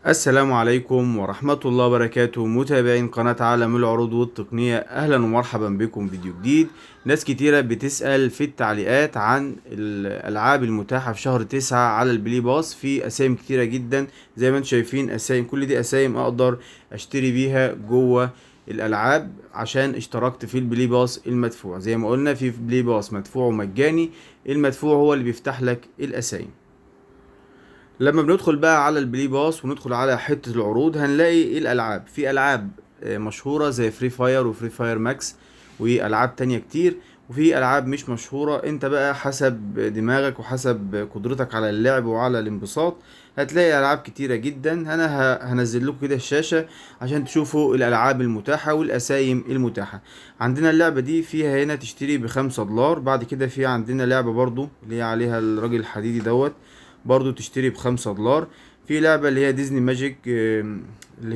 السلام عليكم ورحمة الله وبركاته، متابعين قناة عالم العروض والتقنية. أهلا ومرحبا بكم فيديو جديد. ناس كتيرة بتسأل في التعليقات عن الألعاب المتاحة في شهر 9 على البلاي باص. في أسايم كتيرة جدا زي ما انتم شايفين، أسايم كل دي أسايم أقدر أشتري بيها جوه الألعاب عشان اشتركت في البلاي باص المدفوع. زي ما قلنا في بلاي باص مدفوع ومجاني، المدفوع هو اللي بيفتح لك الأسايم. لما بندخل بقى على البلاي باص وندخل على حتة العروض هنلاقي ايه الالعاب. في العاب مشهورة زي فري فاير وفري فاير ماكس والعاب تانية كتير، وفي العاب مش مشهورة. انت بقى حسب دماغك وحسب قدرتك على اللعب وعلى الانبساط هتلاقي العاب كتيرة جدا. انا هنزل لكم كده الشاشة عشان تشوفوا الالعاب المتاحة والاسايم المتاحة. عندنا اللعبة دي فيها هنا تشتري ب5 دولار. بعد كده في عندنا لعبة برضو اللي هي عليها الراجل الحديدي دوت، برضو تشتري ب5 دولار. في لعبة اللي هي ديزني ماجيك، اللي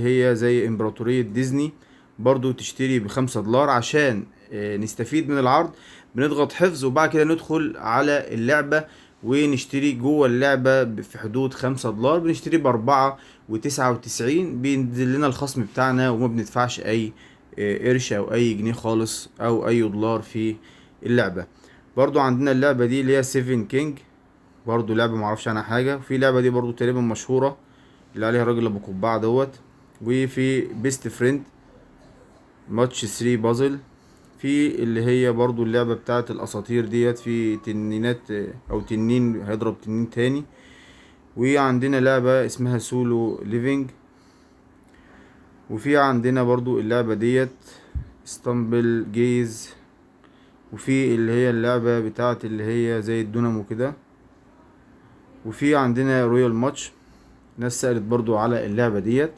هي زي امبراطورية ديزني، برضو تشتري ب5 دولار. عشان نستفيد من العرض بنضغط حفظ وبعد كده ندخل على اللعبة ونشتري جوه اللعبة في حدود 5 دولار. بنشتري ب4 و99 بينزل لنا الخصم بتاعنا وما بندفعش أي قرش أو أي جنيه خالص أو أي دولار في اللعبة. برضو عندنا اللعبة دي اللي هي سيفن كينج، برضو لعبة معرفش عنها حاجة. في لعبة دي برضو تقريبا مشهورة اللي عليها الراجل ابو قبعة دوت. وفي بيست فريند ماتش 3 بازل. في اللي هي برضو اللعبة بتاعت الاساطير ديت، في تنينات او تنين هيضرب تنين تاني. وعندنا لعبة اسمها سولو ليفينج. وفي عندنا برضو اللعبة ديت استامبل جيز. وفي اللي هي اللعبة بتاعت اللي هي زي الدينامو كده. وفي عندنا رويال ماتش، ناس سألت برضو على اللعبة ديت.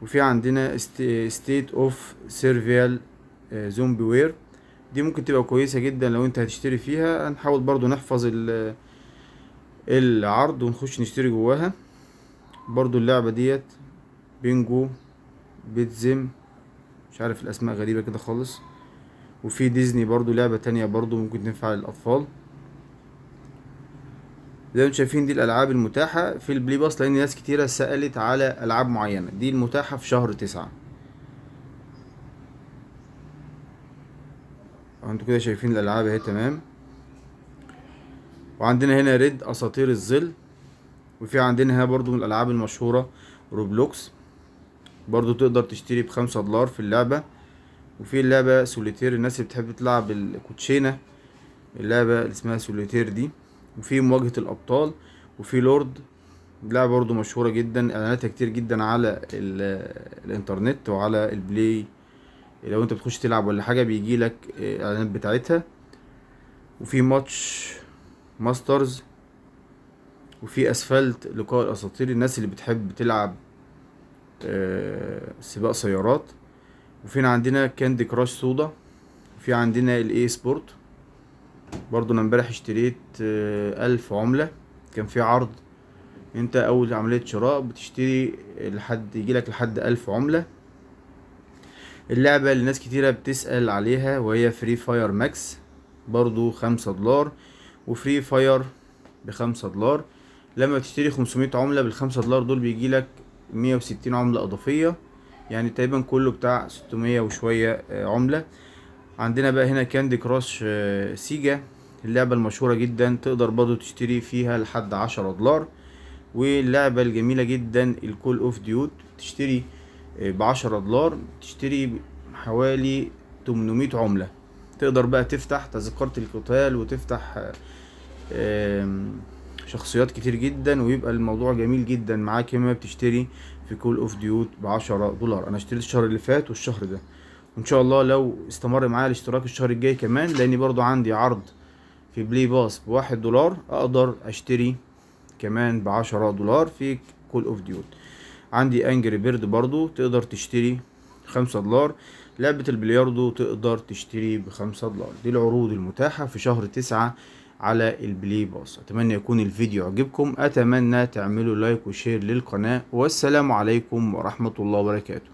وفي عندنا ستيت اوف سيرفيال زومبي وير، دي ممكن تبقى كويسة جدا لو انت هتشتري فيها. هنحاول برضو نحفظ العرض ونخش نشتري جواها. برضو اللعبة ديت بينجو بيتزم، مش عارف الاسماء غريبة كده خالص. وفي ديزني برضو لعبة تانية برضو ممكن تنفع للاطفال. زي ما انتم شايفين دي الالعاب المتاحة في البلاي باص، لان ناس كتيرة سألت على العاب معينة. دي المتاحة في شهر 9. انتوا كده شايفين الالعاب اهي تمام. وعندنا هنا ريد اساطير الظل. وفي عندنا هنا برضو من الالعاب المشهورة روبلوكس، برضو تقدر تشتري ب5 دولار في اللعبة. وفي اللعبة سوليتير، الناس اللي بتحب تلعب الكوتشينة، اللعبة اللي اسمها سوليتير دي. وفي مواجهة الابطال. وفي لورد، لعبة برضو مشهورة جدا، اعلاناتها كتير جدا على الانترنت وعلى البلاي. لو انت بتخش تلعب ولا حاجة بيجيلك اعلانات بتاعتها. وفي ماتش ماسترز. وفي اسفلت لقاء الاساطير، الناس اللي بتحب تلعب سباق سيارات. وفينا عندنا كاندي كراش سودا. وفي عندنا الاي سبورت، برضو انا امبارح اشتريت 1000 عملة. كان في عرض، انت اول عملية شراء بتشتري لحد يجيلك لحد 1000 عملة. اللعبة اللي ناس كتيرة بتسأل عليها وهي فري فاير ماكس، برضو 5 دولار. وفري فاير ب5 دولار. لما تشتري 500 عملة ب5 دولار دول بيجيلك 160 عملة إضافية، يعني تقريبا كله بتاع 600 وشوية عملة. عندنا بقى هنا كاندي كراش سيجا، اللعبة المشهورة جدا، تقدر برضو تشتري فيها لحد 10 دولار. واللعبة الجميلة جدا الكول اوف ديوت، تشتري ب10 دولار تشتري حوالي 800 عملة. تقدر بقى تفتح تذكرة القتال وتفتح شخصيات كتير جدا، ويبقى الموضوع جميل جدا معاك لما بتشتري في كول اوف ديوت ب10 دولار. انا اشتريت الشهر اللي فات والشهر ده، وان شاء الله لو استمر معايا الاشتراك الشهر الجاي كمان، لاني برضو عندي عرض في بلاي باس ب1 دولار اقدر اشتري كمان ب10 دولار في كول اوف ديوت. عندي انجري بيرد برضو تقدر تشتري 5 دولار. لعبة البلياردو تقدر تشتري ب5 دولار. دي العروض المتاحة في شهر 9 على البلاي باص. اتمنى يكون الفيديو عجبكم، اتمنى تعملوا لايك وشير للقناة، والسلام عليكم ورحمة الله وبركاته.